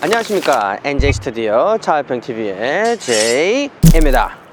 안녕하십니까, NJ 스튜디오 차활평TV의 J입니다.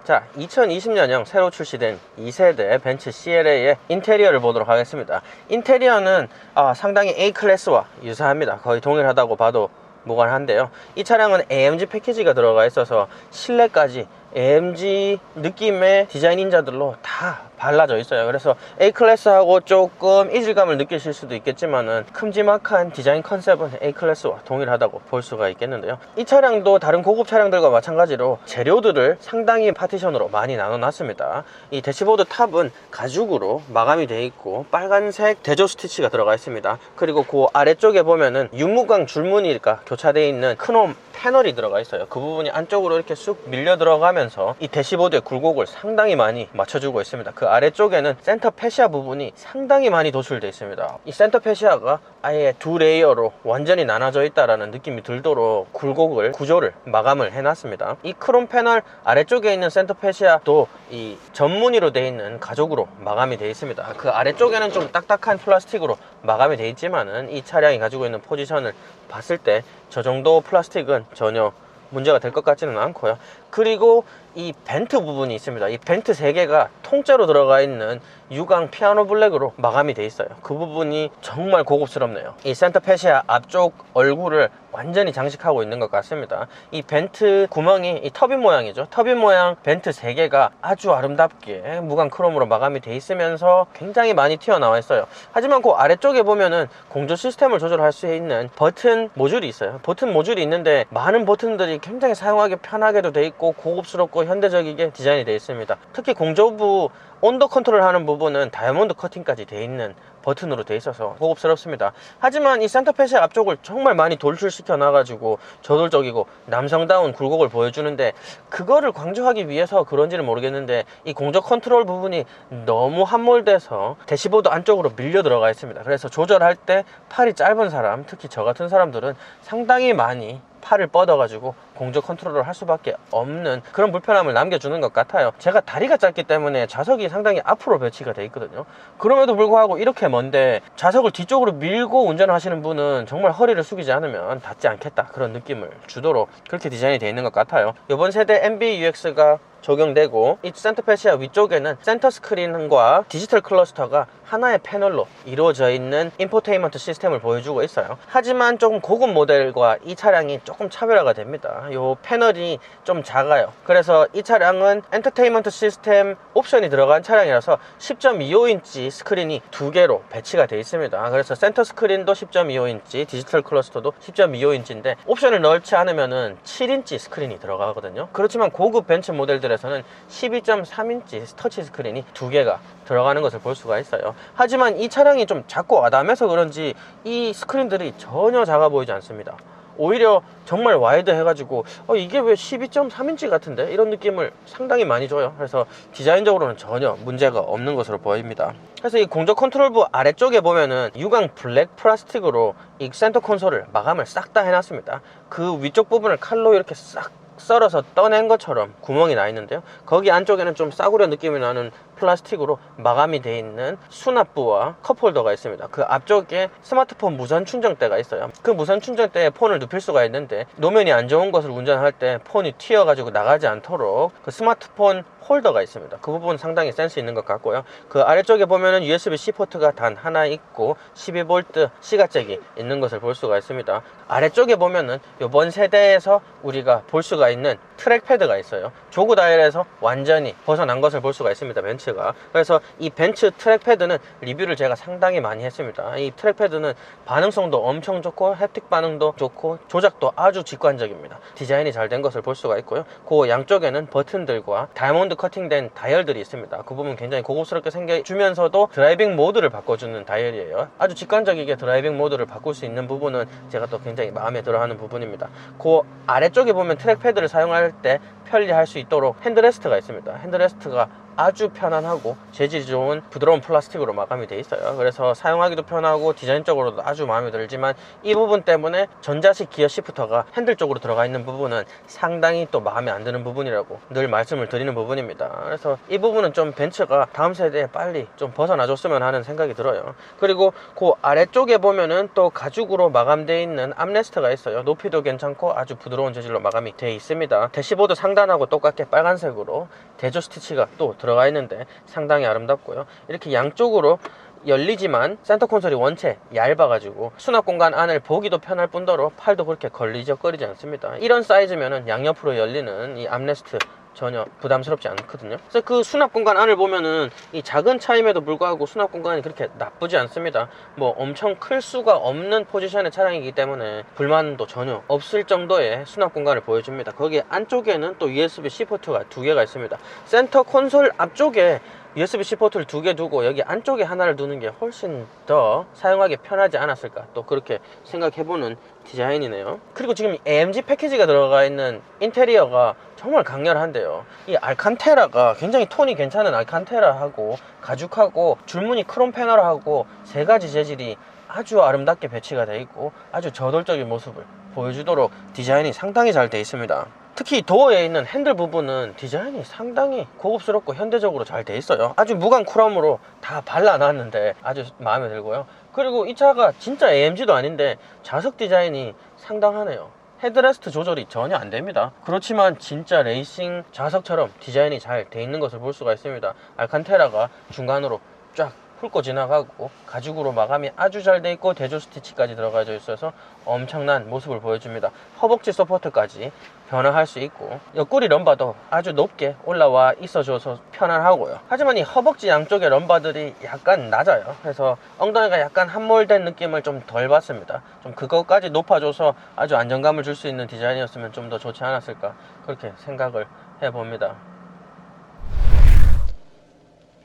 자, 2020년형 새로 출시된 2세대 벤츠 CLA의 인테리어를 보도록 하겠습니다. 인테리어는 상당히 A클래스와 유사합니다. 거의 동일하다고 봐도 무관한데요. 이 차량은 AMG 패키지가 들어가 있어서 실내까지 AMG 느낌의 디자인 인자들로 다 발라져 있어요. 그래서 A클래스하고 조금 이질감을 느끼실 수도 있겠지만은 큼지막한 디자인 컨셉은 A클래스와 동일하다고 볼 수가 있겠는데요. 이 차량도 다른 고급 차량들과 마찬가지로 재료들을 상당히 파티션으로 많이 나눠 놨습니다. 이 대시보드 탑은 가죽으로 마감이 되어 있고 빨간색 대조 스티치가 들어가 있습니다. 그리고 그 아래쪽에 보면은 윤무광 줄무늬가 교차되어 있는 크롬 패널이 들어가 있어요. 그 부분이 안쪽으로 이렇게 쑥 밀려 들어가면서 이 대시보드의 굴곡을 상당히 많이 맞춰주고 있습니다. 그 아래쪽에는 센터 패시아 부분이 상당히 많이 도출되어 있습니다. 이 센터 패시아가 아예 두 레이어로 완전히 나눠져 있다라는 느낌이 들도록 굴곡을 구조를 마감을 해놨습니다. 이 크롬 패널 아래쪽에 있는 센터 패시아도 이 전무늬로 되어 있는 가죽으로 마감이 되어 있습니다. 그 아래쪽에는 좀 딱딱한 플라스틱으로 마감이 되어 있지만은 이 차량이 가지고 있는 포지션을 봤을 때 저 정도 플라스틱은 전혀 문제가 될 것 같지는 않고요. 그리고 이 벤트 부분이 있습니다. 이 벤트 3개가 통째로 들어가 있는 유광 피아노 블랙으로 마감이 돼 있어요. 그 부분이 정말 고급스럽네요. 이 센터 패시아 앞쪽 얼굴을 완전히 장식하고 있는 것 같습니다. 이 벤트 구멍이 이 터빈 모양이죠. 터빈 모양 벤트 3개가 아주 아름답게 무광 크롬으로 마감이 돼 있으면서 굉장히 많이 튀어나와 있어요. 하지만 그 아래쪽에 보면은 공조 시스템을 조절할 수 있는 버튼 모듈이 있어요. 버튼 모듈이 있는데 많은 버튼들이 굉장히 사용하기 편하게도 돼 있고 고급스럽고 현대적이게 디자인이 되어 있습니다. 특히 공조부 온도 컨트롤 하는 부분은 다이아몬드 커팅까지 되어 있는 버튼으로 되어 있어서 고급스럽습니다. 하지만 이 센터 패시아 앞쪽을 정말 많이 돌출시켜 놔가지고 저돌적이고 남성다운 굴곡을 보여주는데, 그거를 강조하기 위해서 그런지는 모르겠는데 이 공조 컨트롤 부분이 너무 함몰돼서 대시보드 안쪽으로 밀려 들어가 있습니다. 그래서 조절할 때 팔이 짧은 사람, 특히 저 같은 사람들은 상당히 많이 팔을 뻗어가지고 공조 컨트롤을 할 수밖에 없는 그런 불편함을 남겨주는 것 같아요. 제가 다리가 짧기 때문에 좌석이 상당히 앞으로 배치가 되어 있거든요. 그럼에도 불구하고 이렇게 먼데 좌석을 뒤쪽으로 밀고 운전을 하시는 분은 정말 허리를 숙이지 않으면 닿지 않겠다, 그런 느낌을 주도록 그렇게 디자인이 되어 있는 것 같아요. 이번 세대 MBUX가 적용되고 이 센터 패시아 위쪽에는 센터 스크린과 디지털 클러스터가 하나의 패널로 이루어져 있는 인포테인먼트 시스템을 보여주고 있어요. 하지만 조금 고급 모델과 이 차량이 조금 차별화가 됩니다. 이 패널이 좀 작아요. 그래서 이 차량은 엔터테인먼트 시스템 옵션이 들어간 차량이라서 10.25인치 스크린이 2개로 배치가 되어 있습니다. 그래서 센터 스크린도 10.25인치, 디지털 클러스터도 10.25인치인데 옵션을 넣지 않으면은 7인치 스크린이 들어가거든요. 그렇지만 고급 벤츠 모델들에서는 12.3인치 터치 스크린이 2개가 들어가는 것을 볼 수가 있어요. 하지만 이 차량이 좀 작고 아담해서 그런지 이 스크린들이 전혀 작아 보이지 않습니다. 오히려 정말 와이드 해가지고 이게 왜 12.3인치 같은데? 이런 느낌을 상당히 많이 줘요. 그래서 디자인적으로는 전혀 문제가 없는 것으로 보입니다. 그래서 이 공조 컨트롤부 아래쪽에 보면은 유광 블랙 플라스틱으로 이 센터 콘솔을 마감을 싹 다 해놨습니다. 그 위쪽 부분을 칼로 이렇게 싹 썰어서 떠낸 것처럼 구멍이 나 있는데요. 거기 안쪽에는 좀 싸구려 느낌이 나는 플라스틱으로 마감이 되어 있는 수납부와 컵홀더가 있습니다. 그 앞쪽에 스마트폰 무선 충전대가 있어요. 그 무선 충전대에 폰을 눕힐 수가 있는데 노면이 안 좋은 것을 운전할 때 폰이 튀어가지고 나가지 않도록 그 스마트폰 홀더가 있습니다. 그 부분 상당히 센스 있는 것 같고요. 그 아래쪽에 보면은 USB-C 포트가 단 하나 있고 12V C가잭이 있는 것을 볼 수가 있습니다. 아래쪽에 보면은 이번 세대에서 우리가 볼 수가 있는 트랙패드가 있어요. 조그 다이얼에서 완전히 벗어난 것을 볼 수가 있습니다, 벤츠가. 그래서 이 벤츠 트랙패드는 리뷰를 제가 상당히 많이 했습니다. 이 트랙패드는 반응성도 엄청 좋고 햅틱 반응도 좋고 조작도 아주 직관적입니다. 디자인이 잘 된 것을 볼 수가 있고요. 그 양쪽에는 버튼들과 다이아몬드 커팅된 다이얼들이 있습니다. 그 부분 굉장히 고급스럽게 생겨주면서도 드라이빙 모드를 바꿔주는 다이얼이에요. 아주 직관적이게 드라이빙 모드를 바꿀 수 있는 부분은 제가 또 굉장히 마음에 들어하는 부분입니다. 그 아래쪽에 보면 트랙패드를 사용할 때 편리할 수 있도록 핸드레스트가 있습니다. 핸드레스트가 아주 편안하고 재질이 좋은 부드러운 플라스틱으로 마감이 되어 있어요. 그래서 사용하기도 편하고 디자인적으로도 아주 마음에 들지만 이 부분 때문에 전자식 기어 시프터가 핸들 쪽으로 들어가 있는 부분은 상당히 또 마음에 안 드는 부분이라고 늘 말씀을 드리는 부분입니다. 그래서 이 부분은 좀 벤츠가 다음 세대에 빨리 좀 벗어나줬으면 하는 생각이 들어요. 그리고 그 아래쪽에 보면은 또 가죽으로 마감되어 있는 암레스트가 있어요. 높이도 괜찮고 아주 부드러운 재질로 마감이 되어 있습니다. 대시보드 상단하고 똑같게 빨간색으로 대조 스티치가 또 들어가 있는데 상당히 아름답고요. 이렇게 양쪽으로 열리지만 센터 콘솔이 원체 얇아가지고 수납 공간 안을 보기도 편할 뿐더러 팔도 그렇게 걸리적거리지 않습니다. 이런 사이즈면은 양옆으로 열리는 이 암레스트 전혀 부담스럽지 않거든요. 그래서 그 수납 공간 안을 보면은 이 작은 차임에도 불구하고 수납 공간이 그렇게 나쁘지 않습니다. 뭐 엄청 클 수가 없는 포지션의 차량이기 때문에 불만도 전혀 없을 정도의 수납 공간을 보여줍니다. 거기에 안쪽에는 또 USB-C 포트가 2개가 있습니다. 센터 콘솔 앞쪽에 USB-C 포트를 2개 두고 여기 안쪽에 하나를 두는 게 훨씬 더 사용하기 편하지 않았을까, 또 그렇게 생각해보는 디자인이네요. 그리고 지금 AMG 패키지가 들어가 있는 인테리어가 정말 강렬한데요. 이 알칸테라가 굉장히 톤이 괜찮은 알칸테라하고 가죽하고 줄무늬 크롬 패널하고 세 가지 재질이 아주 아름답게 배치가 되어 있고 아주 저돌적인 모습을 보여주도록 디자인이 상당히 잘 되어 있습니다. 특히 도어에 있는 핸들 부분은 디자인이 상당히 고급스럽고 현대적으로 잘 돼 있어요. 아주 무광 크롬으로 다 발라놨는데 아주 마음에 들고요. 그리고 이 차가 진짜 AMG도 아닌데 좌석 디자인이 상당하네요. 헤드레스트 조절이 전혀 안 됩니다. 그렇지만 진짜 레이싱 좌석처럼 디자인이 잘 돼 있는 것을 볼 수가 있습니다. 알칸테라가 중간으로 쫙 훑고 지나가고 가죽으로 마감이 아주 잘 돼 있고 대조 스티치까지 들어가져 있어서 엄청난 모습을 보여줍니다. 허벅지 서포트까지 변화할 수 있고 옆구리 럼바도 아주 높게 올라와 있어줘서 편안하고요. 하지만 이 허벅지 양쪽의 럼바들이 약간 낮아요. 그래서 엉덩이가 약간 함몰된 느낌을 좀 덜 받습니다. 좀 그것까지 높아줘서 아주 안정감을 줄 수 있는 디자인이었으면 좀 더 좋지 않았을까, 그렇게 생각을 해봅니다.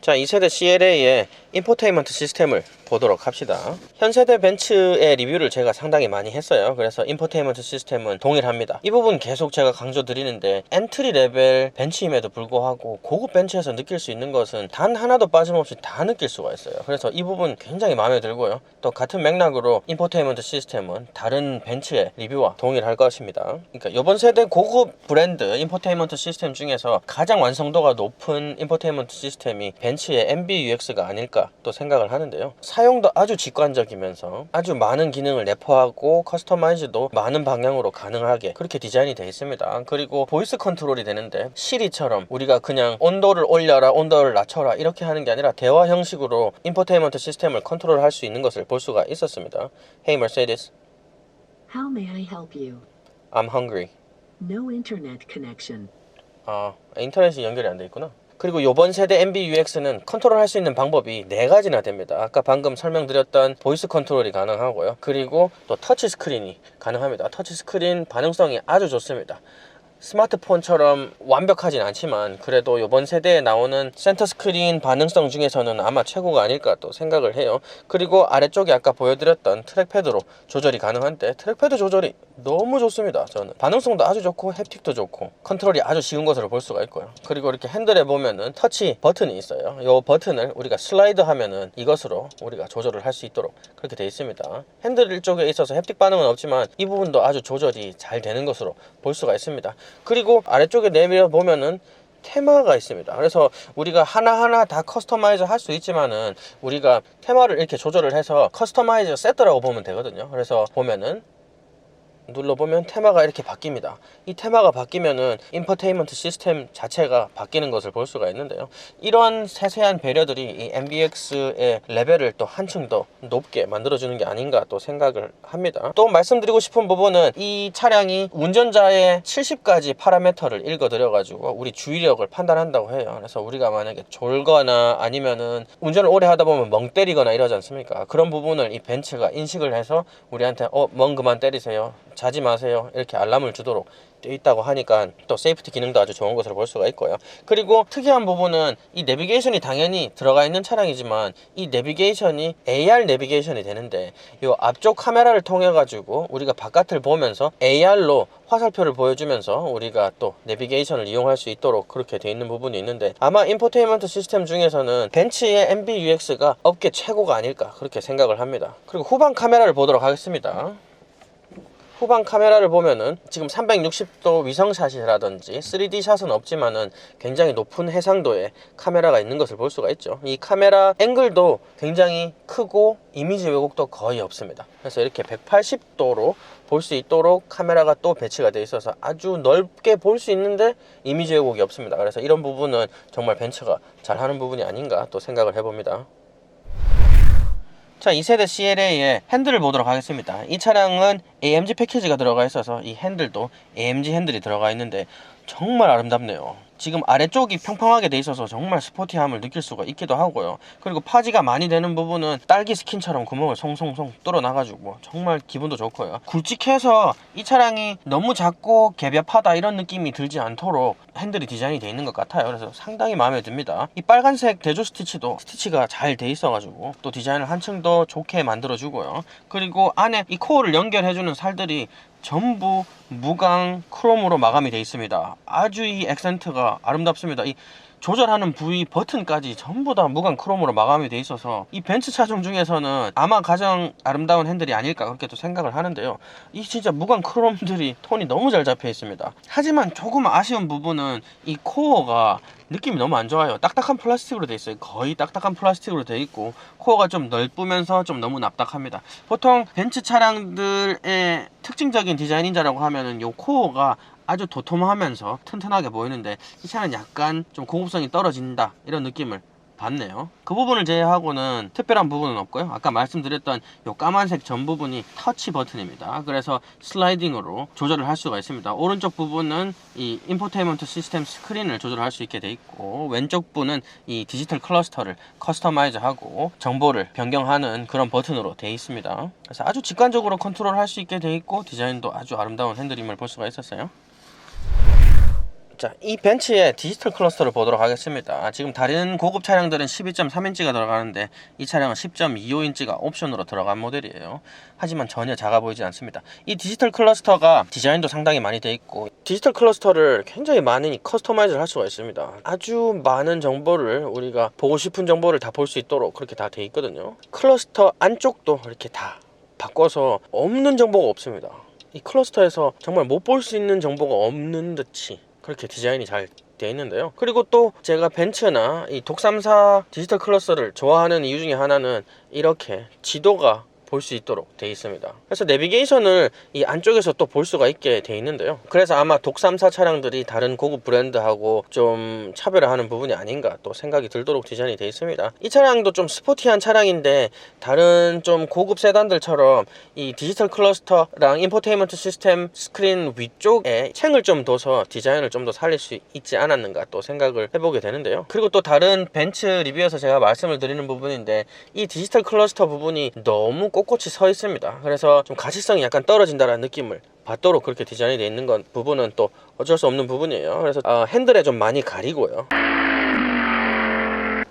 자, 2세대 CLA의 인포테인먼트 시스템을 보도록 합시다. 현 세대 벤츠의 리뷰를 제가 상당히 많이 했어요. 그래서 인포테인먼트 시스템은 동일합니다. 이 부분 계속 제가 강조드리는데 엔트리 레벨 벤츠임에도 불구하고 고급 벤츠에서 느낄 수 있는 것은 단 하나도 빠짐없이 다 느낄 수가 있어요. 그래서 이 부분 굉장히 마음에 들고요. 또 같은 맥락으로 인포테인먼트 시스템은 다른 벤츠의 리뷰와 동일할 것입니다. 그러니까 이번 세대 고급 브랜드 인포테인먼트 시스템 중에서 가장 완성도가 높은 인포테인먼트 시스템이 벤츠의 MBUX가 아닐까 또 생각을 하는데요. 사용도 아주 직관적이면서 아주 많은 기능을 내포하고 커스터마이즈도 많은 방향으로 가능하게 그렇게 디자인이 되어 있습니다. 그리고 보이스 컨트롤이 되는데 시리처럼 우리가 그냥 온도를 올려라 온도를 낮춰라 이렇게 하는 게 아니라 대화 형식으로 인포테인먼트 시스템을 컨트롤할 수 있는 것을 볼 수가 있었습니다. Hey Mercedes. How may I help you? I'm hungry. No internet connection. 아, 인터넷이 연결이 안 돼 있구나. 그리고 이번 세대 MBUX는 컨트롤할 수 있는 방법이 4가지나 됩니다. 아까 방금 설명드렸던 보이스 컨트롤이 가능하고요. 그리고 또 터치 스크린이 가능합니다. 터치 스크린 반응성이 아주 좋습니다. 스마트폰처럼 완벽하진 않지만 그래도 이번 세대에 나오는 센터 스크린 반응성 중에서는 아마 최고가 아닐까 또 생각을 해요. 그리고 아래쪽에 아까 보여드렸던 트랙패드로 조절이 가능한데 트랙패드 조절이 너무 좋습니다. 저는 반응성도 아주 좋고 햅틱도 좋고 컨트롤이 아주 쉬운 것으로 볼 수가 있고요. 그리고 이렇게 핸들에 보면은 터치 버튼이 있어요. 이 버튼을 우리가 슬라이드 하면은 이것으로 우리가 조절을 할 수 있도록 그렇게 되어 있습니다. 핸들 쪽에 있어서 햅틱 반응은 없지만 이 부분도 아주 조절이 잘 되는 것으로 볼 수가 있습니다. 그리고 아래쪽에 내밀어 보면은 테마가 있습니다. 그래서 우리가 하나하나 다 커스터마이즈 할 수 있지만은 우리가 테마를 이렇게 조절을 해서 커스터마이즈 세트라고 보면 되거든요. 그래서 보면은 눌러보면 테마가 이렇게 바뀝니다. 이 테마가 바뀌면은 인포테인먼트 시스템 자체가 바뀌는 것을 볼 수가 있는데요. 이런 세세한 배려들이 이 MBX의 레벨을 또 한층 더 높게 만들어주는 게 아닌가 또 생각을 합니다. 또 말씀드리고 싶은 부분은 이 차량이 운전자의 70가지 파라미터를 읽어드려가지고 우리 주의력을 판단한다고 해요. 그래서 우리가 만약에 졸거나 아니면은 운전을 오래 하다 보면 멍 때리거나 이러지 않습니까? 그런 부분을 이 벤츠가 인식을 해서 우리한테 멍 그만 때리세요, 자지 마세요, 이렇게 알람을 주도록 되어 있다고 하니까 또 세이프티 기능도 아주 좋은 것으로 볼 수가 있고요. 그리고 특이한 부분은 이 내비게이션이 당연히 들어가 있는 차량이지만 이 내비게이션이 AR 내비게이션이 되는데 이 앞쪽 카메라를 통해 가지고 우리가 바깥을 보면서 AR로 화살표를 보여주면서 우리가 또 내비게이션을 이용할 수 있도록 그렇게 되어 있는 부분이 있는데, 아마 인포테인먼트 시스템 중에서는 벤츠의 MBUX가 업계 최고가 아닐까 그렇게 생각을 합니다. 그리고 후방 카메라를 보도록 하겠습니다. 후방 카메라를 보면은 지금 360도 위성샷이라든지 3D 샷은 없지만은 굉장히 높은 해상도의 카메라가 있는 것을 볼 수가 있죠. 이 카메라 앵글도 굉장히 크고 이미지 왜곡도 거의 없습니다. 그래서 이렇게 180도로 볼 수 있도록 카메라가 또 배치가 되어 있어서 아주 넓게 볼 수 있는데 이미지 왜곡이 없습니다. 그래서 이런 부분은 정말 벤츠가 잘하는 부분이 아닌가 또 생각을 해봅니다. 자, 2세대 CLA의 핸들을 보도록 하겠습니다. 이 차량은 AMG 패키지가 들어가 있어서 이 핸들도 AMG 핸들이 들어가 있는데 정말 아름답네요. 지금 아래쪽이 평평하게 돼 있어서 정말 스포티함을 느낄 수가 있기도 하고요. 그리고 파지가 많이 되는 부분은 딸기 스킨처럼 구멍을 송송송 뚫어놔가지고 정말 기분도 좋고요. 굵직해서 이 차량이 너무 작고 개벽하다 이런 느낌이 들지 않도록 핸들이 디자인이 되어 있는 것 같아요. 그래서 상당히 마음에 듭니다. 이 빨간색 대조 스티치도 스티치가 잘 돼 있어가지고 또 디자인을 한층 더 좋게 만들어주고요. 그리고 안에 이 코어를 연결해주는 살들이 전부 무광 크롬으로 마감이 되어 있습니다. 아주 이 액센트가 아름답습니다. 이 조절하는 부위 버튼까지 전부 다 무광 크롬으로 마감이 되어 있어서 이 벤츠 차종 중에서는 아마 가장 아름다운 핸들이 아닐까 그렇게 또 생각을 하는데요. 이 진짜 무광 크롬들이 톤이 너무 잘 잡혀 있습니다. 하지만 조금 아쉬운 부분은 이 코어가 느낌이 너무 안 좋아요. 딱딱한 플라스틱으로 되어 있어요. 거의 딱딱한 플라스틱으로 되어 있고 코어가 좀 넓으면서 좀 너무 납작합니다. 보통 벤츠 차량들의 특징적인 디자인인자라고 하면은 이 코어가 아주 도톰하면서 튼튼하게 보이는데 이 차는 약간 좀 고급성이 떨어진다 이런 느낌을 받네요. 그 부분을 제외하고는 특별한 부분은 없고요. 아까 말씀드렸던 이 까만색 전 부분이 터치 버튼입니다. 그래서 슬라이딩으로 조절을 할 수가 있습니다. 오른쪽 부분은 이 인포테인먼트 시스템 스크린을 조절할 수 있게 돼 있고, 왼쪽 부분은 이 디지털 클러스터를 커스터마이즈하고 정보를 변경하는 그런 버튼으로 되어 있습니다. 그래서 아주 직관적으로 컨트롤 할 수 있게 돼 있고 디자인도 아주 아름다운 핸들임을 볼 수가 있었어요. 자, 이 벤츠의 디지털 클러스터를 보도록 하겠습니다. 지금 다른 고급 차량들은 12.3인치가 들어가는데 이 차량은 10.25인치가 옵션으로 들어간 모델이에요. 하지만 전혀 작아 보이지 않습니다. 이 디지털 클러스터가 디자인도 상당히 많이 돼 있고 디지털 클러스터를 굉장히 많이 커스터마이즈를 할 수가 있습니다. 아주 많은 정보를 우리가 보고 싶은 정보를 다 볼 수 있도록 그렇게 다 돼 있거든요. 클러스터 안쪽도 이렇게 다 바꿔서 없는 정보가 없습니다. 이 클러스터에서 정말 못 볼 수 있는 정보가 없는 듯이 그렇게 디자인이 잘 되어 있는데요. 그리고 또 제가 벤츠나 이 독3사 디지털 클러스터를 좋아하는 이유 중에 하나는 이렇게 지도가 볼 수 있도록 되어 있습니다. 그래서 내비게이션을 이 안쪽에서 또 볼 수가 있게 되어 있는데요. 그래서 아마 독3사 차량들이 다른 고급 브랜드하고 좀 차별화하는 부분이 아닌가 또 생각이 들도록 디자인이 되어 있습니다. 이 차량도 좀 스포티한 차량인데 다른 좀 고급 세단들처럼 이 디지털 클러스터랑 인포테인먼트 시스템 스크린 위쪽에 챙을 좀 둬서 디자인을 좀 더 살릴 수 있지 않았는가 또 생각을 해보게 되는데요. 그리고 또 다른 벤츠 리뷰에서 제가 말씀을 드리는 부분인데 이 디지털 클러스터 부분이 너무 꼿꼿이 서 있습니다. 그래서 좀 가시성이 약간 떨어진다는 느낌을 받도록 그렇게 디자인이 되어 있는 건 부분은 또 어쩔 수 없는 부분이에요. 그래서 핸들에 좀 많이 가리고요.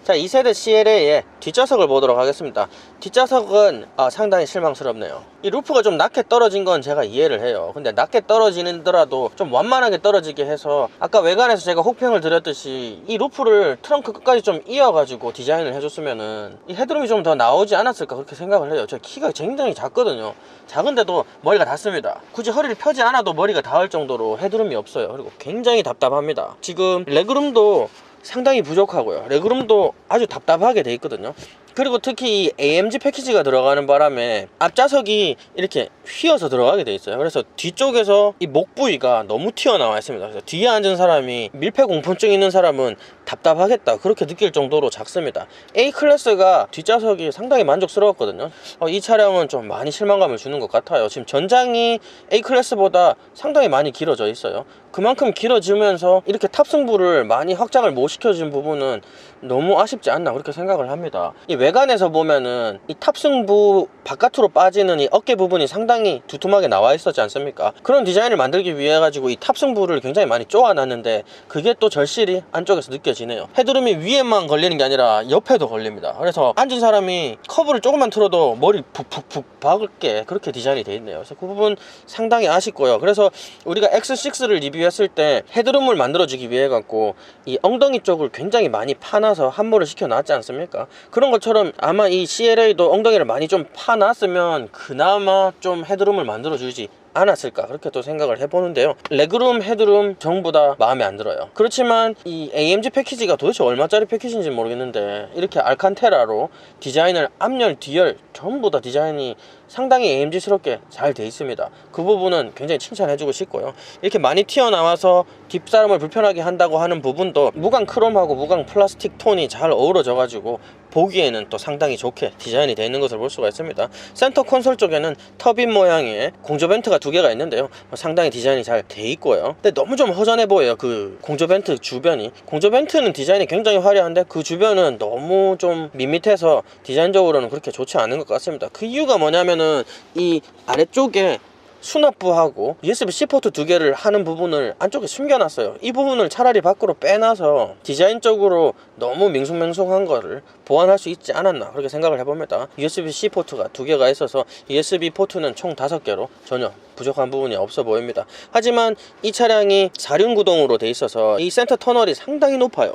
자, 2세대 CLA의 뒷좌석을 보도록 하겠습니다. 뒷좌석은 상당히 실망스럽네요. 이 루프가 좀 낮게 떨어진 건 제가 이해를 해요. 근데 낮게 떨어지더라도 좀 완만하게 떨어지게 해서 아까 외관에서 제가 혹평을 드렸듯이 이 루프를 트렁크 끝까지 좀 이어가지고 디자인을 해줬으면은 이 헤드룸이 좀 더 나오지 않았을까 그렇게 생각을 해요. 제 키가 굉장히 작거든요. 작은데도 머리가 닿습니다. 굳이 허리를 펴지 않아도 머리가 닿을 정도로 헤드룸이 없어요. 그리고 굉장히 답답합니다. 지금 레그룸도 상당히 부족하고요. 레그룸도 아주 답답하게 돼 있거든요. 그리고 특히 이 AMG 패키지가 들어가는 바람에 앞좌석이 이렇게 휘어서 들어가게 돼 있어요. 그래서 뒤쪽에서 이 목 부위가 너무 튀어나와 있습니다. 그래서 뒤에 앉은 사람이 밀폐 공포증 있는 사람은 답답하겠다 그렇게 느낄 정도로 작습니다. A클래스가 뒷좌석이 상당히 만족스러웠거든요. 이 차량은 좀 많이 실망감을 주는 것 같아요. 지금 전장이 A클래스보다 상당히 많이 길어져 있어요. 그만큼 길어지면서 이렇게 탑승부를 많이 확장을 못 시켜준 부분은 너무 아쉽지 않나 그렇게 생각을 합니다. 이 외관에서 보면은 이 탑승부 바깥으로 빠지는 이 어깨 부분이 상당히 두툼하게 나와 있었지 않습니까? 그런 디자인을 만들기 위해 가지고 이 탑승부를 굉장히 많이 쪼아놨는데 그게 또 절실히 안쪽에서 느껴지네요. 헤드룸이 위에만 걸리는 게 아니라 옆에도 걸립니다. 그래서 앉은 사람이 커브를 조금만 틀어도 머리 푹푹푹 박을게 그렇게 디자인이 되어 있네요. 그래서 그 부분 상당히 아쉽고요. 그래서 우리가 X6를 리뷰했을 때 헤드룸을 만들어주기 위해 갖고 이 엉덩이 쪽을 굉장히 많이 파놔서 함몰을 시켜놨지 않습니까? 그런 것처럼 아마 이 CLA도 엉덩이를 많이 좀 파놨으면 그나마 좀 헤드룸을 만들어주지 않았을까 그렇게 또 생각을 해보는데요. 레그룸, 헤드룸 전부 다 마음에 안 들어요. 그렇지만 이 AMG 패키지가 도대체 얼마짜리 패키지인지 모르겠는데 이렇게 알칸테라로 디자인을 앞열, 뒤열 전부 다 디자인이 상당히 AMG스럽게 잘 돼 있습니다. 그 부분은 굉장히 칭찬해주고 싶고요. 이렇게 많이 튀어나와서 뒷사람을 불편하게 한다고 하는 부분도 무광 크롬하고 무광 플라스틱 톤이 잘 어우러져 가지고 보기에는 또 상당히 좋게 디자인이 되어 있는 것을 볼 수가 있습니다. 센터 콘솔 쪽에는 터빈 모양의 공조 벤트가 두 개가 있는데요. 상당히 디자인이 잘 돼 있고요. 근데 너무 좀 허전해 보여요. 그 공조 벤트 주변이. 공조 벤트는 디자인이 굉장히 화려한데 그 주변은 너무 좀 밋밋해서 디자인적으로는 그렇게 좋지 않은 것 같습니다. 그 이유가 뭐냐면은 이 아래쪽에 수납부하고 USB-C 포트 두 개를 하는 부분을 안쪽에 숨겨놨어요. 이 부분을 차라리 밖으로 빼놔서 디자인적으로 너무 밍숭맹숭한 거를 보완할 수 있지 않았나 그렇게 생각을 해봅니다. USB-C 포트가 두 개가 있어서 USB 포트는 총 5개로 전혀 부족한 부분이 없어 보입니다. 하지만 이 차량이 4륜구동으로 돼 있어서 이 센터 터널이 상당히 높아요.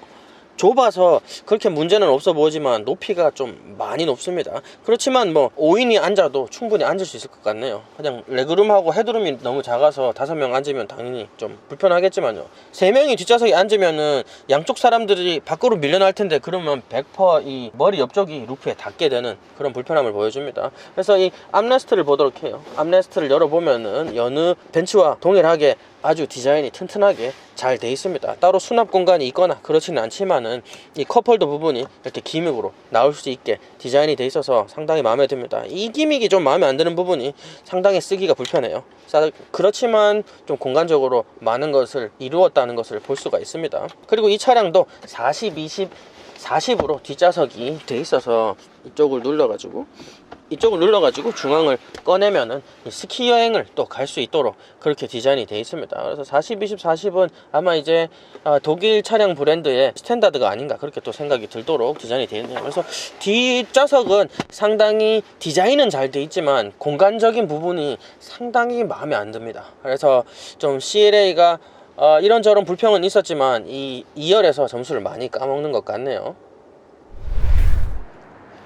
좁아서 그렇게 문제는 없어 보이지만 높이가 좀 많이 높습니다. 그렇지만 뭐 5인이 앉아도 충분히 앉을 수 있을 것 같네요. 그냥 레그룸하고 헤드룸이 너무 작아서 5명 앉으면 당연히 좀 불편하겠지만요. 3명이 뒷좌석에 앉으면은 양쪽 사람들이 밖으로 밀려날 텐데 그러면 100% 이 머리 옆쪽이 루프에 닿게 되는 그런 불편함을 보여줍니다. 그래서 이 암레스트를 보도록 해요. 암레스트를 열어보면은 여느 벤츠와 동일하게 아주 디자인이 튼튼하게 잘 돼 있습니다. 따로 수납 공간이 있거나 그렇지는 않지만은 이 컵홀더 부분이 이렇게 기믹으로 나올 수 있게 디자인이 돼 있어서 상당히 마음에 듭니다. 이 기믹이 좀 마음에 안 드는 부분이 상당히 쓰기가 불편해요. 그렇지만 좀 공간적으로 많은 것을 이루었다는 것을 볼 수가 있습니다. 그리고 이 차량도 40, 20, 40으로 뒷좌석이 돼 있어서 이쪽을 눌러가지고 중앙을 꺼내면은 이 스키 여행을 또 갈 수 있도록 그렇게 디자인이 되어 있습니다. 그래서 40, 20, 40은 아마 이제 독일 차량 브랜드의 스탠다드가 아닌가 그렇게 또 생각이 들도록 디자인이 되어 있네요. 그래서 뒷좌석은 상당히 디자인은 잘 되어 있지만 공간적인 부분이 상당히 마음에 안 듭니다. 그래서 좀 CLA가 이런저런 불평은 있었지만 이 2열에서 점수를 많이 까먹는 것 같네요.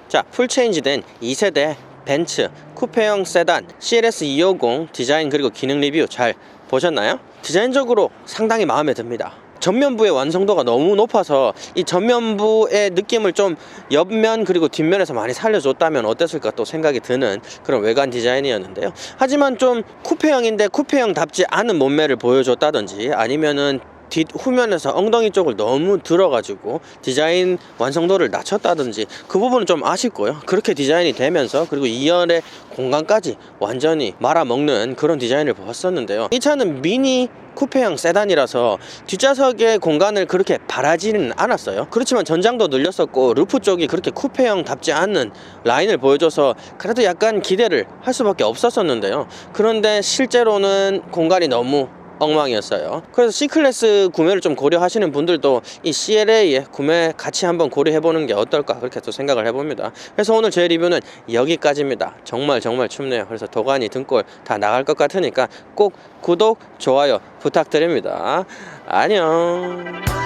자, 풀체인지된 2세대 벤츠 쿠페형 세단 CLS 250 디자인 그리고 기능 리뷰 잘 보셨나요? 디자인적으로 상당히 마음에 듭니다. 전면부의 완성도가 너무 높아서 이 전면부의 느낌을 좀 옆면 그리고 뒷면에서 많이 살려줬다면 어땠을까 또 생각이 드는 그런 외관 디자인이었는데요. 하지만 좀 쿠페형인데 쿠페형답지 않은 몸매를 보여줬다든지 아니면은 뒷 후면에서 엉덩이 쪽을 너무 들어가지고 디자인 완성도를 낮췄다든지 그 부분은 좀 아쉽고요. 그렇게 디자인이 되면서 그리고 2열의 공간까지 완전히 말아먹는 그런 디자인을 보았었는데요. 이 차는 미니 쿠페형 세단이라서 뒷좌석의 공간을 그렇게 바라지는 않았어요. 그렇지만 전장도 늘렸었고 루프 쪽이 그렇게 쿠페형답지 않은 라인을 보여줘서 그래도 약간 기대를 할 수밖에 없었었는데요. 그런데 실제로는 공간이 너무 엉망이었어요. 그래서 C클래스 구매를 좀 고려하시는 분들도 이 CLA의 구매 같이 한번 고려해보는 게 어떨까 그렇게 또 생각을 해봅니다. 그래서 오늘 제 리뷰는 여기까지입니다. 정말 춥네요. 그래서 도가니 등골 다 나갈 것 같으니까 꼭 구독, 좋아요 부탁드립니다. 안녕.